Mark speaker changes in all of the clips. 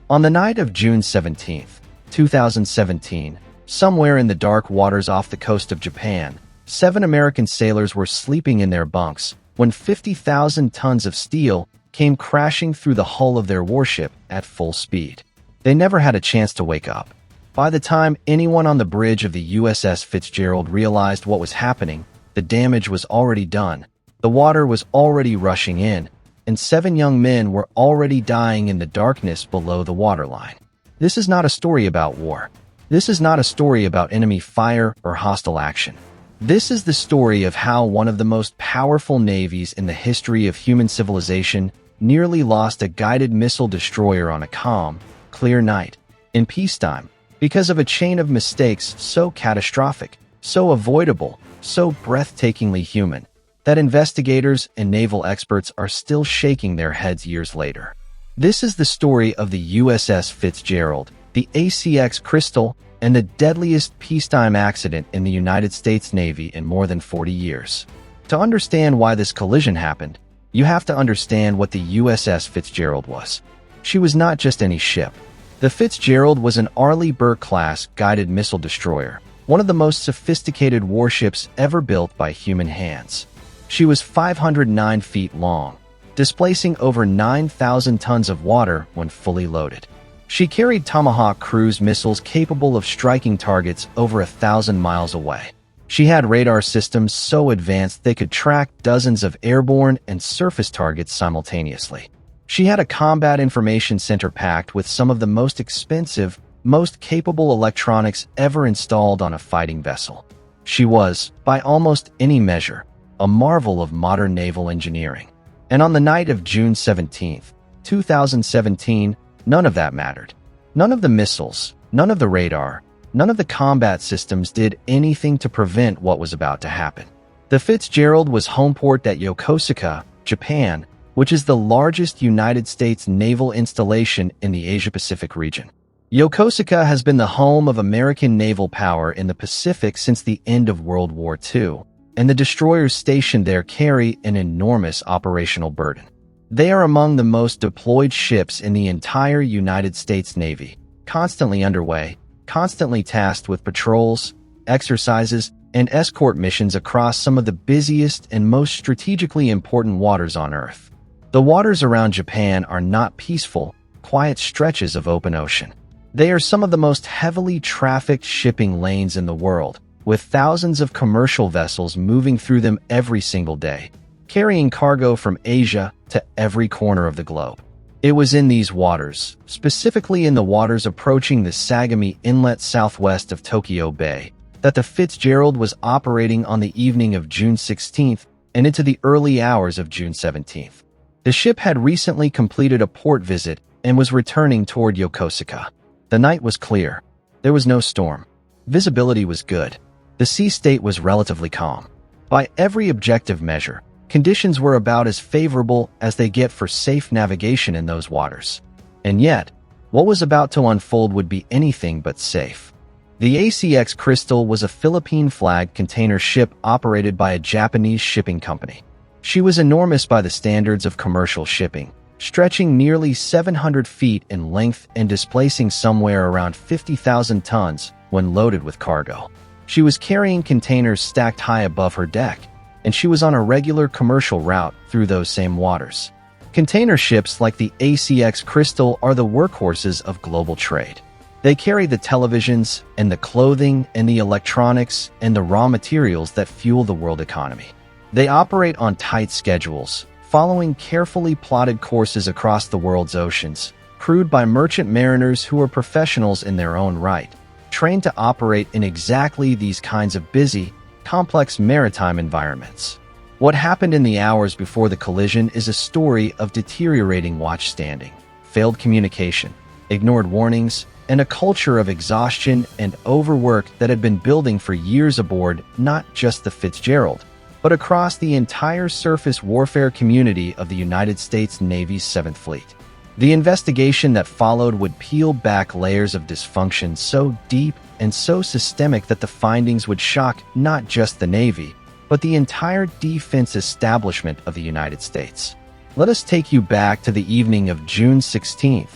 Speaker 1: On the night of June 17, 2017, somewhere in the dark waters off the coast of Japan, 7 American sailors were sleeping in their bunks when 50,000 tons of steel came crashing through the hull of their warship at full speed. They never had a chance to wake up. By the time anyone on the bridge of the USS Fitzgerald realized what was happening, the damage was already done, the water was already rushing in, and 7 young men were already dying in the darkness below the waterline. This is not a story about war. This is not a story about enemy fire or hostile action. This is the story of how one of the most powerful navies in the history of human civilization nearly lost a guided missile destroyer on a calm, clear night in peacetime because of a chain of mistakes so catastrophic, so avoidable, so breathtakingly human, that investigators and naval experts are still shaking their heads years later. This is the story of the USS Fitzgerald, the ACX Crystal, and the deadliest peacetime accident in the United States Navy in more than 40 years. To understand why this collision happened, you have to understand what the USS Fitzgerald was. She was not just any ship. The Fitzgerald was an Arleigh Burke-class guided missile destroyer, one of the most sophisticated warships ever built by human hands. She was 509 feet long, displacing over 9,000 tons of water when fully loaded. She carried Tomahawk cruise missiles capable of striking targets over 1,000 miles away. She had radar systems so advanced they could track dozens of airborne and surface targets simultaneously. She had a combat information center packed with some of the most expensive, most capable electronics ever installed on a fighting vessel. She was, by almost any measure, a marvel of modern naval engineering. And on the night of June 17, 2017, none of that mattered. None of the missiles, none of the radar, none of the combat systems did anything to prevent what was about to happen. The Fitzgerald was homeport at Yokosuka, Japan, which is the largest United States naval installation in the Asia-Pacific region. Yokosuka has been the home of American naval power in the Pacific since the end of World War II, and the destroyers stationed there carry an enormous operational burden. They are among the most deployed ships in the entire United States Navy, constantly underway, constantly tasked with patrols, exercises, and escort missions across some of the busiest and most strategically important waters on Earth. The waters around Japan are not peaceful, quiet stretches of open ocean. They are some of the most heavily trafficked shipping lanes in the world, with thousands of commercial vessels moving through them every single day, carrying cargo from Asia to every corner of the globe. It was in these waters, specifically in the waters approaching the Sagami Inlet southwest of Tokyo Bay, that the Fitzgerald was operating on the evening of June 16th and into the early hours of June 17th. The ship had recently completed a port visit and was returning toward Yokosuka. The night was clear. There was no storm. Visibility was good. The sea state was relatively calm. By every objective measure, conditions were about as favorable as they get for safe navigation in those waters. And yet, what was about to unfold would be anything but safe. The ACX Crystal was a Philippine-flagged container ship operated by a Japanese shipping company. She was enormous by the standards of commercial shipping, stretching nearly 700 feet in length and displacing somewhere around 50,000 tons when loaded with cargo. She was carrying containers stacked high above her deck, and she was on a regular commercial route through those same waters. Container ships like the ACX Crystal are the workhorses of global trade. They carry the televisions and the clothing and the electronics and the raw materials that fuel the world economy. They operate on tight schedules, following carefully plotted courses across the world's oceans, crewed by merchant mariners who are professionals in their own right, trained to operate in exactly these kinds of busy, complex maritime environments. What happened in the hours before the collision is a story of deteriorating watch standing, failed communication, ignored warnings, and a culture of exhaustion and overwork that had been building for years aboard not just the Fitzgerald, but across the entire surface warfare community of the United States Navy's 7th Fleet. The investigation that followed would peel back layers of dysfunction so deep and so systemic that the findings would shock not just the Navy, but the entire defense establishment of the United States. Let us take you back to the evening of June 16,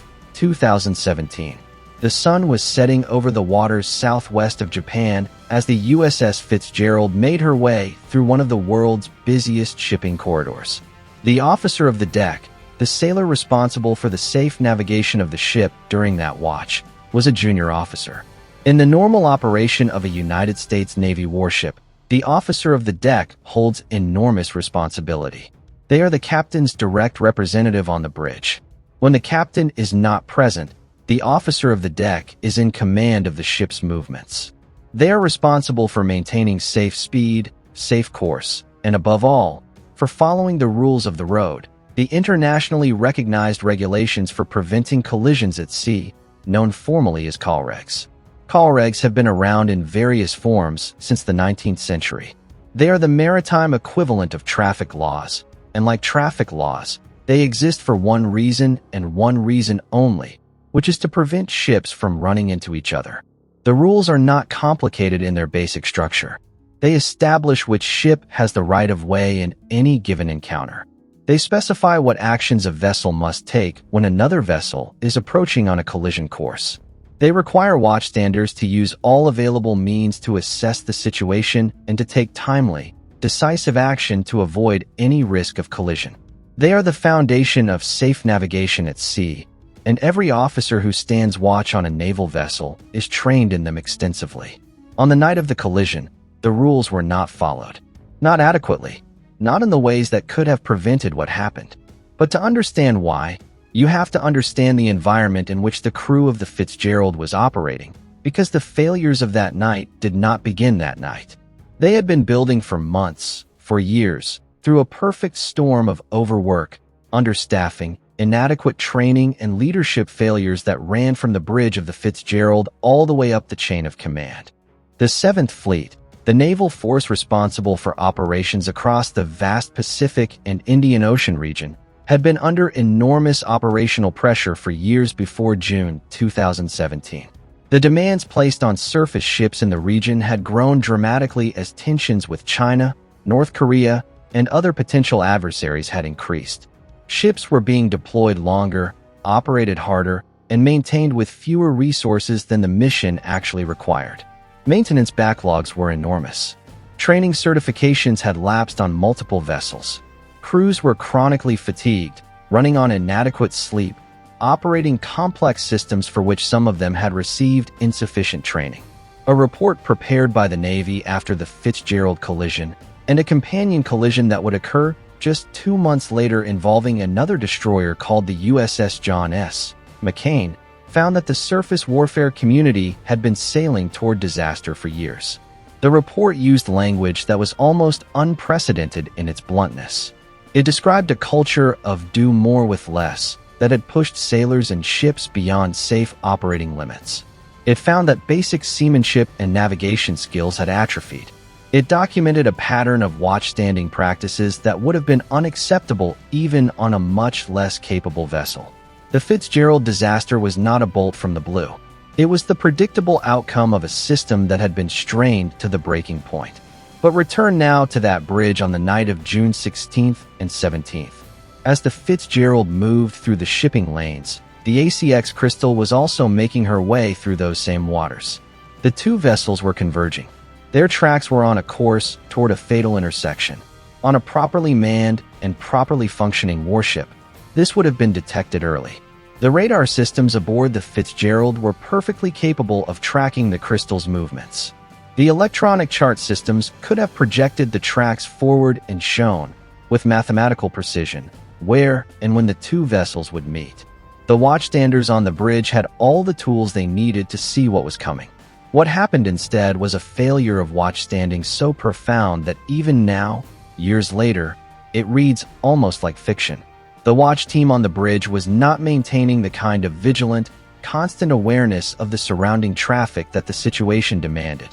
Speaker 1: 2017. The sun was setting over the waters southwest of Japan as the USS Fitzgerald made her way through one of the world's busiest shipping corridors. The officer of the deck, the sailor responsible for the safe navigation of the ship during that watch, was a junior officer. In the normal operation of a United States Navy warship, the officer of the deck holds enormous responsibility. They are the captain's direct representative on the bridge. When the captain is not present, the officer of the deck is in command of the ship's movements. They are responsible for maintaining safe speed, safe course, and above all, for following the rules of the road, the internationally recognized regulations for preventing collisions at sea, known formally as call regs. Call regs have been around in various forms since the 19th century. They are the maritime equivalent of traffic laws, and like traffic laws, they exist for one reason and one reason only, which is to prevent ships from running into each other. The rules are not complicated in their basic structure. They establish which ship has the right of way in any given encounter. They specify what actions a vessel must take when another vessel is approaching on a collision course. They require watchstanders to use all available means to assess the situation and to take timely, decisive action to avoid any risk of collision. They are the foundation of safe navigation at sea, and every officer who stands watch on a naval vessel is trained in them extensively. On the night of the collision, the rules were not followed. Not adequately. Not in the ways that could have prevented what happened. But to understand why, you have to understand the environment in which the crew of the Fitzgerald was operating, because the failures of that night did not begin that night. They had been building for months, for years, through a perfect storm of overwork, understaffing, inadequate training, and leadership failures that ran from the bridge of the Fitzgerald all the way up the chain of command. The 7th Fleet, the naval force responsible for operations across the vast Pacific and Indian Ocean region, had been under enormous operational pressure for years before June 2017. The demands placed on surface ships in the region had grown dramatically as tensions with China, North Korea, and other potential adversaries had increased. Ships were being deployed longer, operated harder, and maintained with fewer resources than the mission actually required. Maintenance backlogs were enormous. Training certifications had lapsed on multiple vessels. Crews were chronically fatigued, running on inadequate sleep, operating complex systems for which some of them had received insufficient training. A report prepared by the Navy after the Fitzgerald collision, and a companion collision that would occur just 2 months later involving another destroyer called the USS John S. McCain, found that the surface warfare community had been sailing toward disaster for years. The report used language that was almost unprecedented in its bluntness. It described a culture of do more with less that had pushed sailors and ships beyond safe operating limits. It found that basic seamanship and navigation skills had atrophied. It documented a pattern of watchstanding practices that would have been unacceptable even on a much less capable vessel. The Fitzgerald disaster was not a bolt from the blue. It was the predictable outcome of a system that had been strained to the breaking point. But return now to that bridge on the night of June 16th and 17th. As the Fitzgerald moved through the shipping lanes, the ACX Crystal was also making her way through those same waters. The two vessels were converging. Their tracks were on a course toward a fatal intersection. On a properly manned and properly functioning warship, this would have been detected early. The radar systems aboard the Fitzgerald were perfectly capable of tracking the Crystal's movements. The electronic chart systems could have projected the tracks forward and shown, with mathematical precision, where and when the two vessels would meet. The watchstanders on the bridge had all the tools they needed to see what was coming. What happened instead was a failure of watchstanding so profound that even now, years later, it reads almost like fiction. The watch team on the bridge was not maintaining the kind of vigilant, constant awareness of the surrounding traffic that the situation demanded.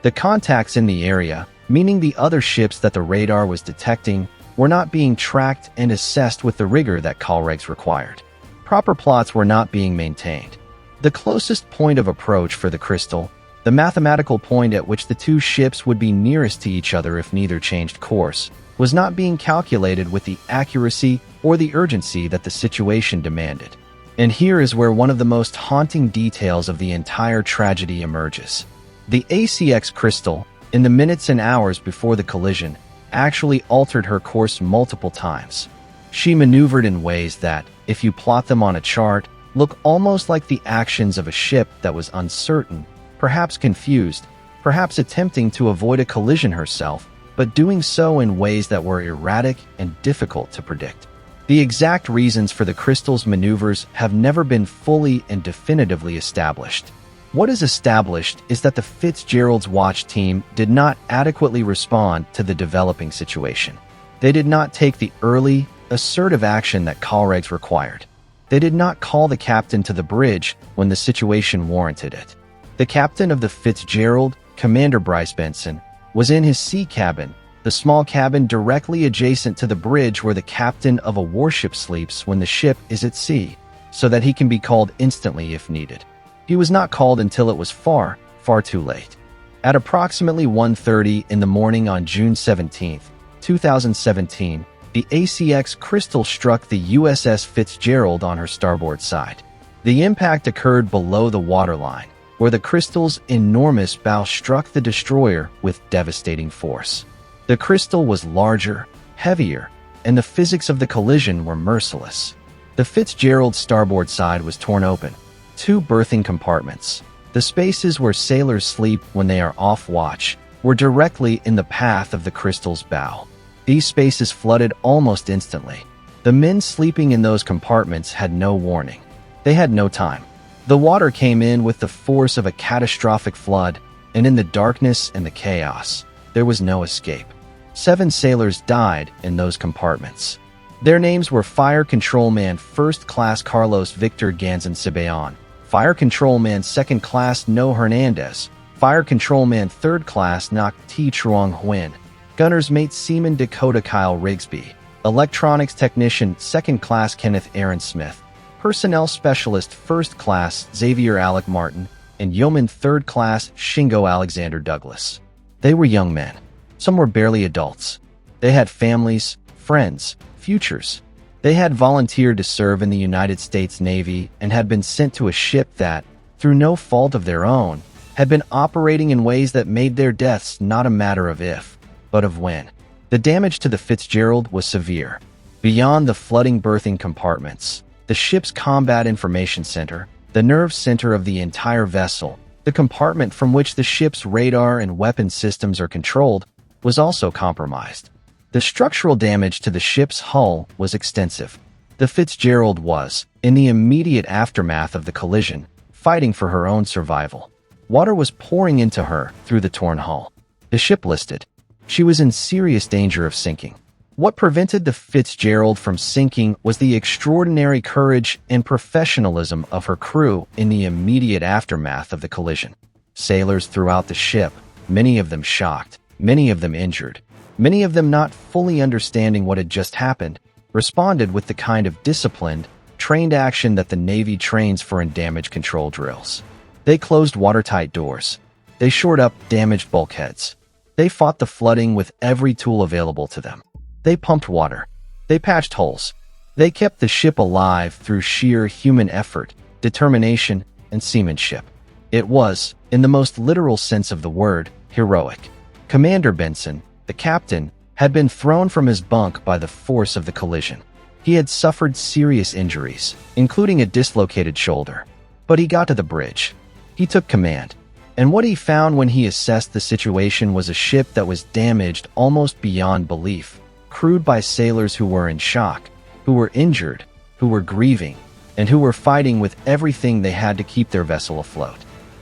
Speaker 1: The contacts in the area, meaning the other ships that the radar was detecting, were not being tracked and assessed with the rigor that call regs required. Proper plots were not being maintained. The closest point of approach for the Crystal, the mathematical point at which the two ships would be nearest to each other if neither changed course, was not being calculated with the accuracy or the urgency that the situation demanded. And here is where one of the most haunting details of the entire tragedy emerges. The ACX Crystal, in the minutes and hours before the collision, actually altered her course multiple times. She maneuvered in ways that, if you plot them on a chart, look almost like the actions of a ship that was uncertain, perhaps confused, perhaps attempting to avoid a collision herself, but doing so in ways that were erratic and difficult to predict. The exact reasons for the crystal's maneuvers have never been fully and definitively established. What is established is that the Fitzgerald's watch team did not adequately respond to the developing situation. They did not take the early, assertive action that callregs required. They did not call the captain to the bridge when the situation warranted it. The captain of the Fitzgerald, Commander Bryce Benson, was in his sea cabin, the small cabin directly adjacent to the bridge where the captain of a warship sleeps when the ship is at sea, so that he can be called instantly if needed. He was not called until it was far, far too late. At approximately 1:30 in the morning on June 17, 2017, the ACX Crystal struck the USS Fitzgerald on her starboard side. The impact occurred below the waterline, where the Crystal's enormous bow struck the destroyer with devastating force. The Crystal was larger, heavier, and the physics of the collision were merciless. The Fitzgerald's starboard side was torn open. 2 berthing compartments, the spaces where sailors sleep when they are off watch, were directly in the path of the Crystal's bow. These spaces flooded almost instantly. The men sleeping in those compartments had no warning. They had no time. The water came in with the force of a catastrophic flood, and in the darkness and the chaos, there was no escape. 7 sailors died in those compartments. Their names were Fire Control Man First Class Carlos Victor Ganzan Cibeon, Fire Control Man Second Class No Hernandez, Fire Control Man Third Class Nak T. Truong Huyen, Gunner's Mate Seaman Dakota Kyle Rigsby, Electronics Technician Second Class Kenneth Aaron Smith, Personnel Specialist First Class Xavier Alec Martin, and Yeoman Third Class Shingo Alexander Douglas. They were young men. Some were barely adults. They had families, friends, futures. They had volunteered to serve in the United States Navy and had been sent to a ship that, through no fault of their own, had been operating in ways that made their deaths not a matter of if, but of when. The damage to the Fitzgerald was severe. Beyond the flooding berthing compartments, the ship's combat information center, the nerve center of the entire vessel, the compartment from which the ship's radar and weapon systems are controlled, was also compromised. The structural damage to the ship's hull was extensive. The Fitzgerald was, in the immediate aftermath of the collision, fighting for her own survival. Water was pouring into her through the torn hull. The ship listed. She was in serious danger of sinking. What prevented the Fitzgerald from sinking was the extraordinary courage and professionalism of her crew in the immediate aftermath of the collision. Sailors throughout the ship, many of them shocked, many of them injured, many of them not fully understanding what had just happened, responded with the kind of disciplined, trained action that the Navy trains for in damage control drills. They closed watertight doors. They shored up damaged bulkheads. They fought the flooding with every tool available to them. They pumped water. They patched holes. They kept the ship alive through sheer human effort, determination, and seamanship. It was, in the most literal sense of the word, heroic. Commander Benson, the captain, had been thrown from his bunk by the force of the collision. He had suffered serious injuries, including a dislocated shoulder. But he got to the bridge. He took command. And what he found when he assessed the situation was a ship that was damaged almost beyond belief, crewed by sailors who were in shock, who were injured, who were grieving, and who were fighting with everything they had to keep their vessel afloat.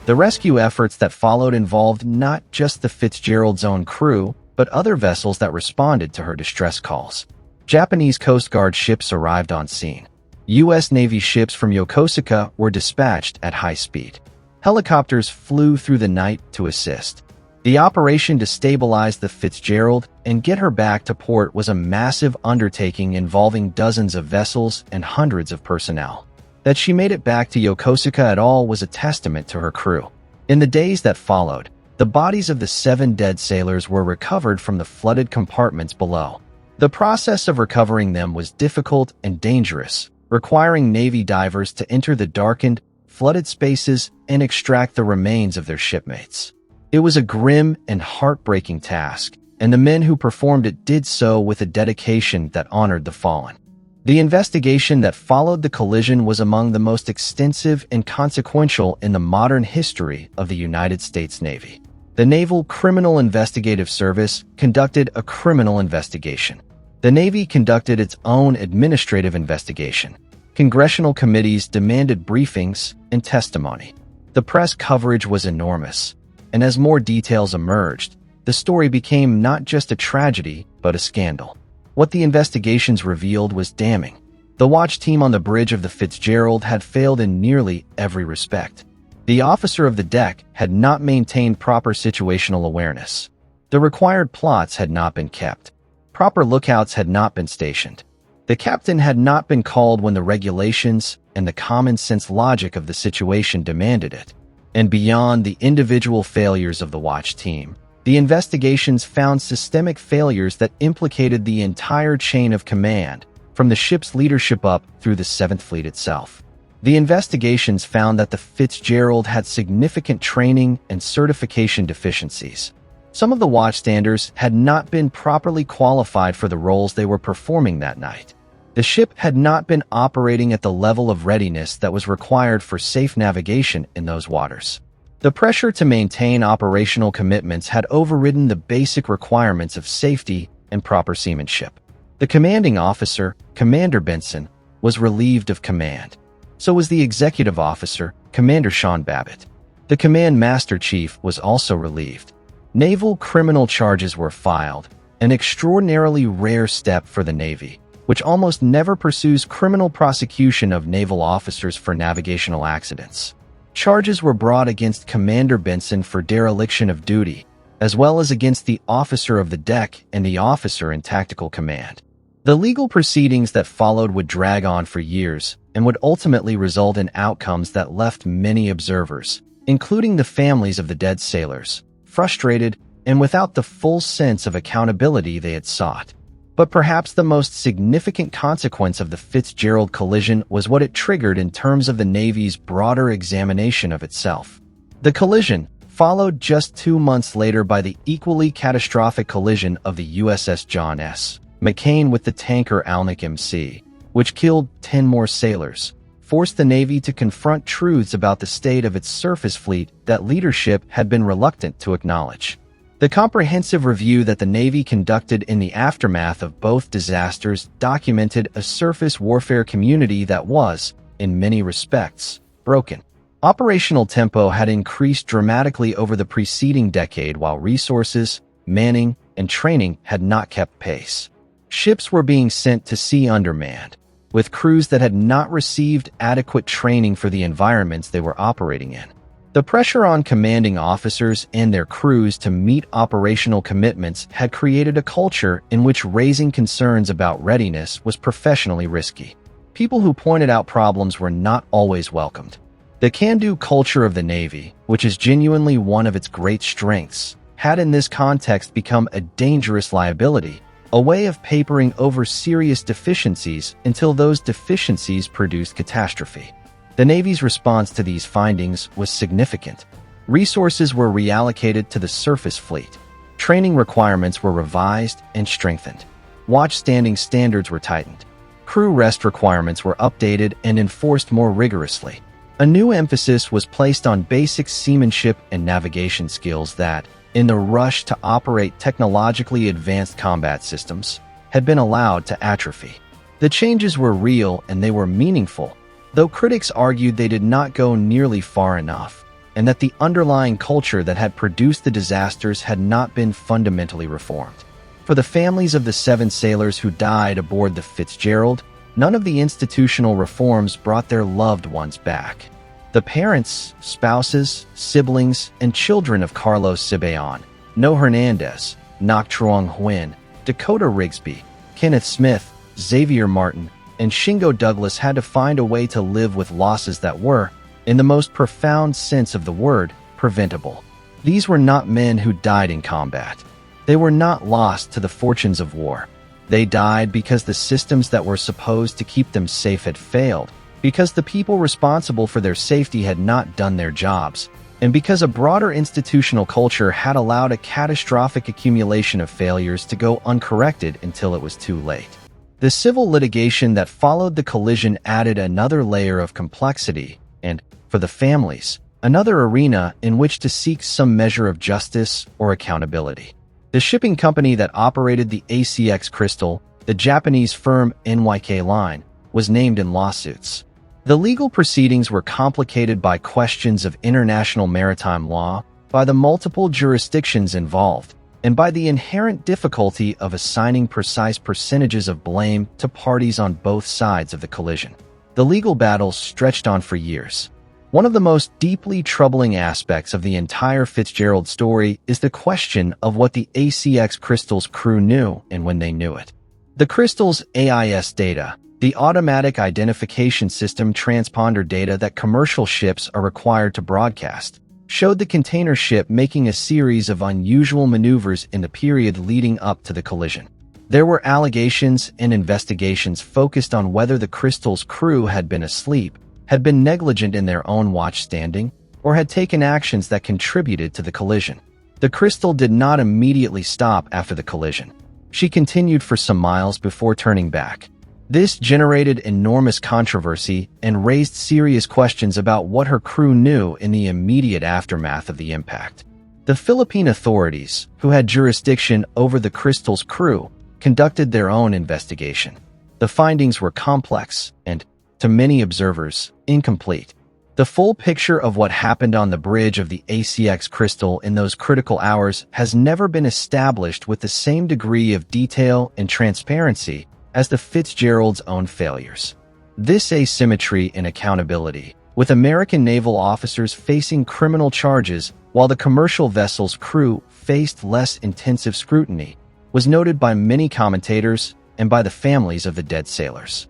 Speaker 1: The rescue efforts that followed involved not just the Fitzgerald's own crew, but other vessels that responded to her distress calls. Japanese Coast Guard ships arrived on scene. U.S. Navy ships from Yokosuka were dispatched at high speed. Helicopters flew through the night to assist. The operation to stabilize the Fitzgerald and get her back to port was a massive undertaking involving dozens of vessels and hundreds of personnel. That she made it back to Yokosuka at all was a testament to her crew. In the days that followed, the bodies of the 7 dead sailors were recovered from the flooded compartments below. The process of recovering them was difficult and dangerous, requiring Navy divers to enter the darkened, flooded spaces and extract the remains of their shipmates. It was a grim and heartbreaking task, and the men who performed it did so with a dedication that honored the fallen. The investigation that followed the collision was among the most extensive and consequential in the modern history of the United States Navy. The Naval Criminal Investigative Service conducted a criminal investigation. The Navy conducted its own administrative investigation. Congressional committees demanded briefings and testimony. The press coverage was enormous, and as more details emerged, the story became not just a tragedy, but a scandal. What the investigations revealed was damning. The watch team on the bridge of the Fitzgerald had failed in nearly every respect. The officer of the deck had not maintained proper situational awareness. The required plots had not been kept. Proper lookouts had not been stationed. The captain had not been called when the regulations and the common-sense logic of the situation demanded it. And beyond the individual failures of the watch team, the investigations found systemic failures that implicated the entire chain of command, from the ship's leadership up through the Seventh Fleet itself. The investigations found that the Fitzgerald had significant training and certification deficiencies. Some of the watchstanders had not been properly qualified for the roles they were performing that night. The ship had not been operating at the level of readiness that was required for safe navigation in those waters. The pressure to maintain operational commitments had overridden the basic requirements of safety and proper seamanship. The commanding officer, Commander Benson, was relieved of command. So was the executive officer, Commander Sean Babbitt. The command master chief was also relieved. Naval criminal charges were filed, an extraordinarily rare step for the Navy, which almost never pursues criminal prosecution of naval officers for navigational accidents. Charges were brought against Commander Benson for dereliction of duty, as well as against the officer of the deck and the officer in tactical command. The legal proceedings that followed would drag on for years and would ultimately result in outcomes that left many observers, including the families of the dead sailors, frustrated and without the full sense of accountability they had sought. But perhaps the most significant consequence of the Fitzgerald collision was what it triggered in terms of the Navy's broader examination of itself. The collision followed just 2 months later by the equally catastrophic collision of the USS John S. McCain with the tanker Alnick MC, which killed 10 more sailors, forced the Navy to confront truths about the state of its surface fleet that leadership had been reluctant to acknowledge. The comprehensive review that the Navy conducted in the aftermath of both disasters documented a surface warfare community that was, in many respects, broken. Operational tempo had increased dramatically over the preceding decade while resources, manning, and training had not kept pace. Ships were being sent to sea undermanned, with crews that had not received adequate training for the environments they were operating in. The pressure on commanding officers and their crews to meet operational commitments had created a culture in which raising concerns about readiness was professionally risky. People who pointed out problems were not always welcomed. The can-do culture of the Navy, which is genuinely one of its great strengths, had in this context become a dangerous liability, a way of papering over serious deficiencies until those deficiencies produced catastrophe. The Navy's response to these findings was significant. Resources were reallocated to the surface fleet. Training requirements were revised and strengthened. Watch-standing standards were tightened. Crew rest requirements were updated and enforced more rigorously. A new emphasis was placed on basic seamanship and navigation skills that, in the rush to operate technologically advanced combat systems, had been allowed to atrophy. The changes were real and they were meaningful, though critics argued they did not go nearly far enough, and that the underlying culture that had produced the disasters had not been fundamentally reformed. For the families of the 7 sailors who died aboard the Fitzgerald, none of the institutional reforms brought their loved ones back. The parents, spouses, siblings, and children of Carlos Cibeon, No Hernandez, Ngoc Truong Huynh, Dakota Rigsby, Kenneth Smith, Xavier Martin, and Shingo Douglas had to find a way to live with losses that were, in the most profound sense of the word, preventable. These were not men who died in combat. They were not lost to the fortunes of war. They died because the systems that were supposed to keep them safe had failed, because the people responsible for their safety had not done their jobs, and because a broader institutional culture had allowed a catastrophic accumulation of failures to go uncorrected until it was too late. The civil litigation that followed the collision added another layer of complexity, and, for the families, another arena in which to seek some measure of justice or accountability. The shipping company that operated the ACX Crystal, the Japanese firm NYK Line, was named in lawsuits. The legal proceedings were complicated by questions of international maritime law, by the multiple jurisdictions involved, and by the inherent difficulty of assigning precise percentages of blame to parties on both sides of the collision. The legal battles stretched on for years. One of the most deeply troubling aspects of the entire Fitzgerald story is the question of what the ACX Crystal's crew knew and when they knew it. The Crystal's AIS data, the automatic identification system transponder data that commercial ships are required to broadcast, showed the container ship making a series of unusual maneuvers in the period leading up to the collision. There were allegations and investigations focused on whether the Crystal's crew had been asleep, had been negligent in their own watch standing, or had taken actions that contributed to the collision. The Crystal did not immediately stop after the collision. She continued for some miles before turning back. This generated enormous controversy and raised serious questions about what her crew knew in the immediate aftermath of the impact. The Philippine authorities, who had jurisdiction over the Crystal's crew, conducted their own investigation. The findings were complex and, to many observers, incomplete. The full picture of what happened on the bridge of the ACX Crystal in those critical hours has never been established with the same degree of detail and transparency as the Fitzgerald's own failures. This asymmetry in accountability, with American naval officers facing criminal charges while the commercial vessel's crew faced less intensive scrutiny, was noted by many commentators and by the families of the dead sailors.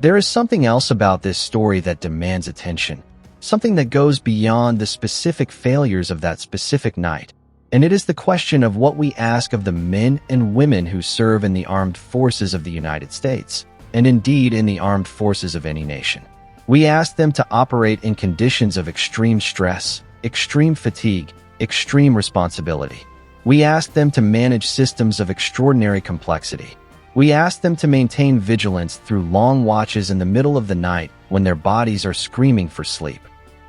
Speaker 1: There is something else about this story that demands attention, something that goes beyond the specific failures of that specific night, and it is the question of what we ask of the men and women who serve in the armed forces of the United States, and indeed in the armed forces of any nation. We ask them to operate in conditions of extreme stress, extreme fatigue, extreme responsibility. We ask them to manage systems of extraordinary complexity. We ask them to maintain vigilance through long watches in the middle of the night when their bodies are screaming for sleep.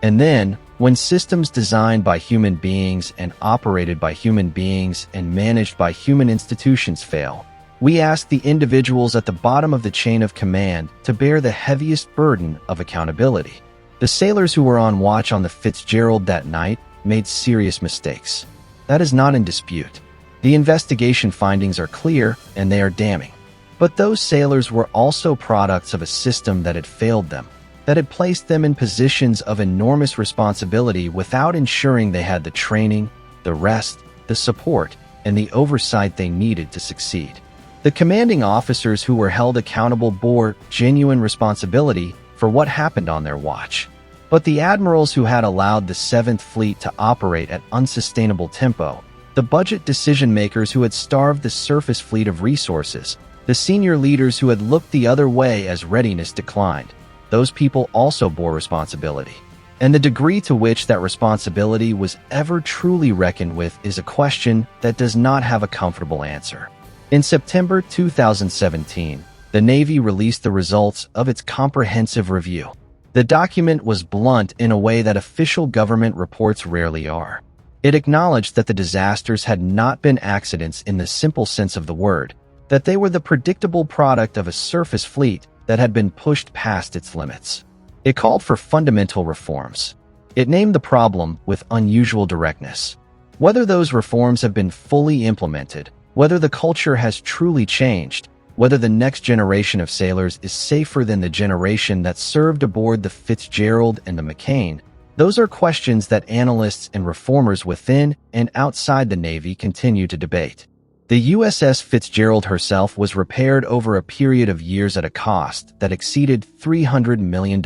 Speaker 1: And then, when systems designed by human beings and operated by human beings and managed by human institutions fail, we ask the individuals at the bottom of the chain of command to bear the heaviest burden of accountability. The sailors who were on watch on the Fitzgerald that night made serious mistakes. That is not in dispute. The investigation findings are clear and they are damning. But those sailors were also products of a system that had failed them, that had placed them in positions of enormous responsibility without ensuring they had the training, the rest, the support, and the oversight they needed to succeed. The commanding officers who were held accountable bore genuine responsibility for what happened on their watch. But the admirals who had allowed the 7th Fleet to operate at unsustainable tempo, the budget decision-makers who had starved the surface fleet of resources, the senior leaders who had looked the other way as readiness declined, those people also bore responsibility. And the degree to which that responsibility was ever truly reckoned with is a question that does not have a comfortable answer. In September 2017, the Navy released the results of its comprehensive review. The document was blunt in a way that official government reports rarely are. It acknowledged that the disasters had not been accidents in the simple sense of the word, that they were the predictable product of a surface fleet that had been pushed past its limits. It called for fundamental reforms. It named the problem with unusual directness. Whether those reforms have been fully implemented, whether the culture has truly changed, whether the next generation of sailors is safer than the generation that served aboard the Fitzgerald and the McCain, those are questions that analysts and reformers within and outside the Navy continue to debate. The USS Fitzgerald herself was repaired over a period of years at a cost that exceeded $300 million.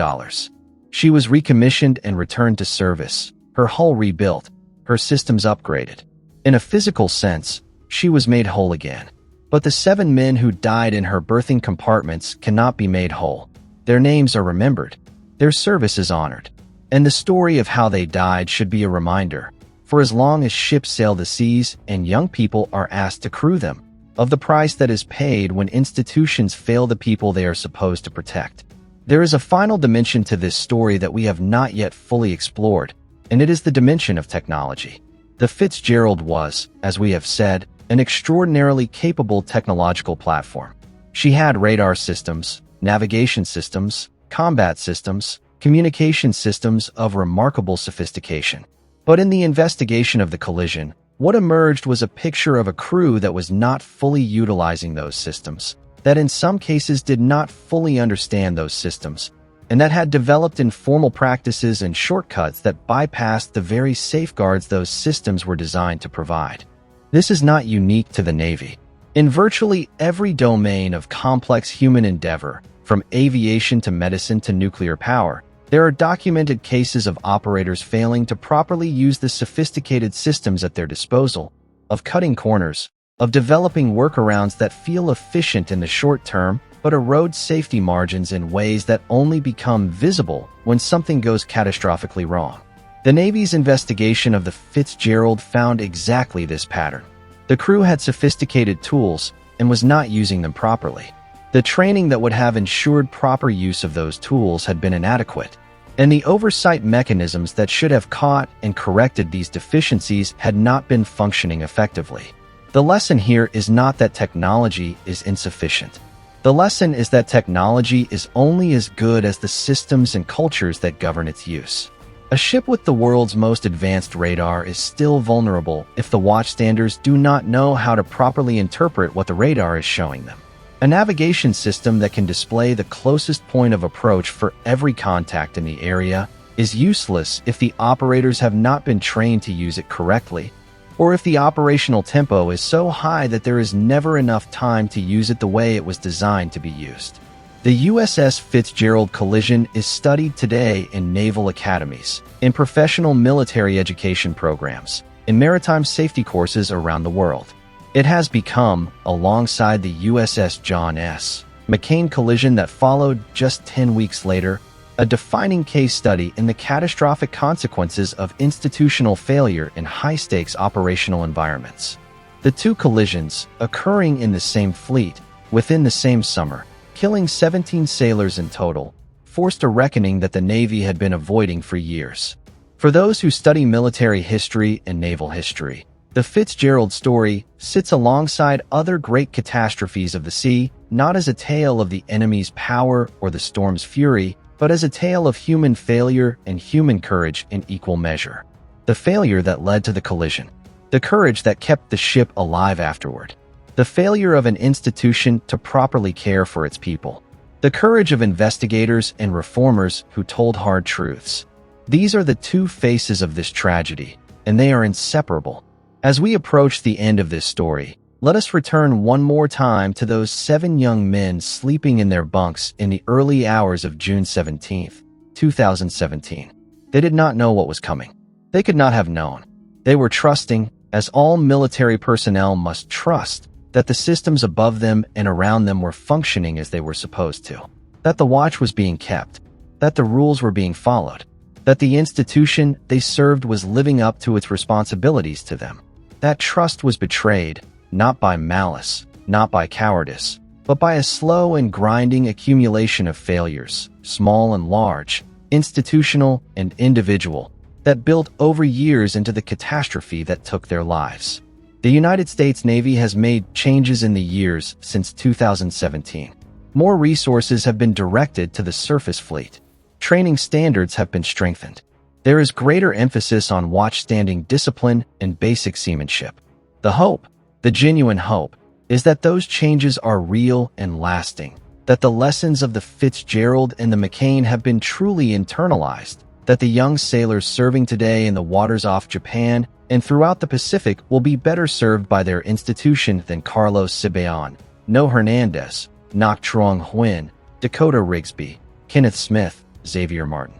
Speaker 1: She was recommissioned and returned to service, her hull rebuilt, her systems upgraded. In a physical sense, she was made whole again. But the 7 men who died in her berthing compartments cannot be made whole. Their names are remembered. Their service is honored. And the story of how they died should be a reminder, for as long as ships sail the seas and young people are asked to crew them, of the price that is paid when institutions fail the people they are supposed to protect. There is a final dimension to this story that we have not yet fully explored, and it is the dimension of technology. The Fitzgerald was, as we have said, an extraordinarily capable technological platform. She had radar systems, navigation systems, combat systems, communication systems of remarkable sophistication. But in the investigation of the collision, what emerged was a picture of a crew that was not fully utilizing those systems, that in some cases did not fully understand those systems, and that had developed informal practices and shortcuts that bypassed the very safeguards those systems were designed to provide. This is not unique to the Navy. In virtually every domain of complex human endeavor, from aviation to medicine to nuclear power, there are documented cases of operators failing to properly use the sophisticated systems at their disposal, of cutting corners, of developing workarounds that feel efficient in the short term but erode safety margins in ways that only become visible when something goes catastrophically wrong. The Navy's investigation of the Fitzgerald found exactly this pattern. The crew had sophisticated tools and was not using them properly. The training that would have ensured proper use of those tools had been inadequate, and the oversight mechanisms that should have caught and corrected these deficiencies had not been functioning effectively. The lesson here is not that technology is insufficient. The lesson is that technology is only as good as the systems and cultures that govern its use. A ship with the world's most advanced radar is still vulnerable if the watchstanders do not know how to properly interpret what the radar is showing them. A navigation system that can display the closest point of approach for every contact in the area is useless if the operators have not been trained to use it correctly, or if the operational tempo is so high that there is never enough time to use it the way it was designed to be used. The USS Fitzgerald collision is studied today in naval academies, in professional military education programs, in maritime safety courses around the world. It has become, alongside the USS John S. McCain collision that followed just 10 weeks later, a defining case study in the catastrophic consequences of institutional failure in high-stakes operational environments. The two collisions, occurring in the same fleet, within the same summer, killing 17 sailors in total, forced a reckoning that the Navy had been avoiding for years. For those who study military history and naval history, the Fitzgerald story sits alongside other great catastrophes of the sea, not as a tale of the enemy's power or the storm's fury, but as a tale of human failure and human courage in equal measure. The failure that led to the collision, the courage that kept the ship alive afterward, the failure of an institution to properly care for its people, the courage of investigators and reformers who told hard truths. These are the two faces of this tragedy, and they are inseparable. As we approach the end of this story, let us return one more time to those 7 young men sleeping in their bunks in the early hours of June 17, 2017. They did not know what was coming. They could not have known. They were trusting, as all military personnel must trust, that the systems above them and around them were functioning as they were supposed to, that the watch was being kept, that the rules were being followed, that the institution they served was living up to its responsibilities to them. That trust was betrayed, not by malice, not by cowardice, but by a slow and grinding accumulation of failures, small and large, institutional and individual, that built over years into the catastrophe that took their lives. The United States Navy has made changes in the years since 2017. More resources have been directed to the surface fleet. Training standards have been strengthened. There is greater emphasis on watchstanding discipline and basic seamanship. The hope, the genuine hope, is that those changes are real and lasting, that the lessons of the Fitzgerald and the McCain have been truly internalized, that the young sailors serving today in the waters off Japan and throughout the Pacific will be better served by their institution than Carlos Cibeon, No Hernandez, Ngoc Truong Huynh, Dakota Rigsby, Kenneth Smith, Xavier Martin,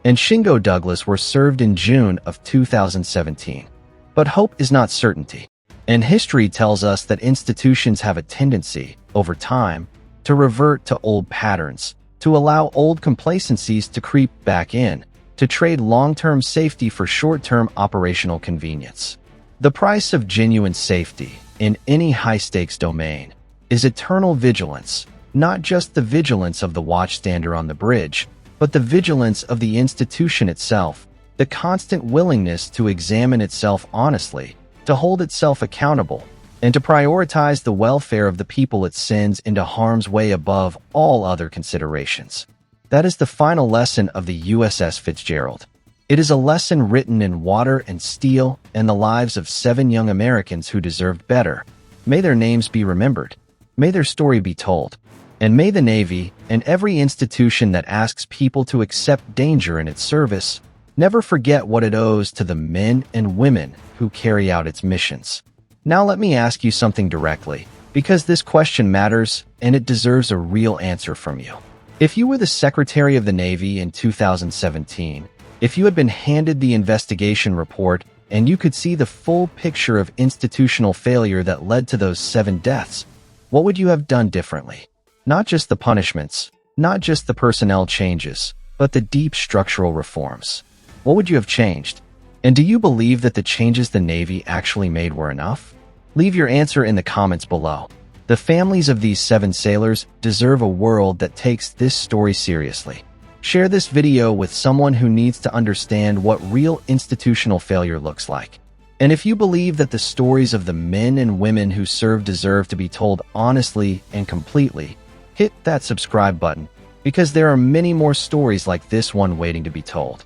Speaker 1: and Shingo Douglas were served in June of 2017. But hope is not certainty, And history tells us that institutions have a tendency, over time, to revert to old patterns, to allow old complacencies to creep back in, to trade long-term safety for short-term operational convenience. The price of genuine safety, in any high-stakes domain, is eternal vigilance, not just the vigilance of the watchstander on the bridge, but the vigilance of the institution itself, the constant willingness to examine itself honestly, to hold itself accountable, and to prioritize the welfare of the people it sends into harm's way above all other considerations. That is the final lesson of the USS Fitzgerald. It is a lesson written in water and steel and the lives of 7 young Americans who deserved better. May their names be remembered. May their story be told. And may the Navy, and every institution that asks people to accept danger in its service, never forget what it owes to the men and women who carry out its missions. Now let me ask you something directly, because this question matters and it deserves a real answer from you. If you were the Secretary of the Navy in 2017, if you had been handed the investigation report and you could see the full picture of institutional failure that led to those 7 deaths, what would you have done differently? Not just the punishments, not just the personnel changes, but the deep structural reforms. What would you have changed? And do you believe that the changes the Navy actually made were enough? Leave your answer in the comments below. The families of these 7 sailors deserve a world that takes this story seriously. Share this video with someone who needs to understand what real institutional failure looks like. And if you believe that the stories of the men and women who serve deserve to be told honestly and completely, hit that subscribe button, because there are many more stories like this one waiting to be told.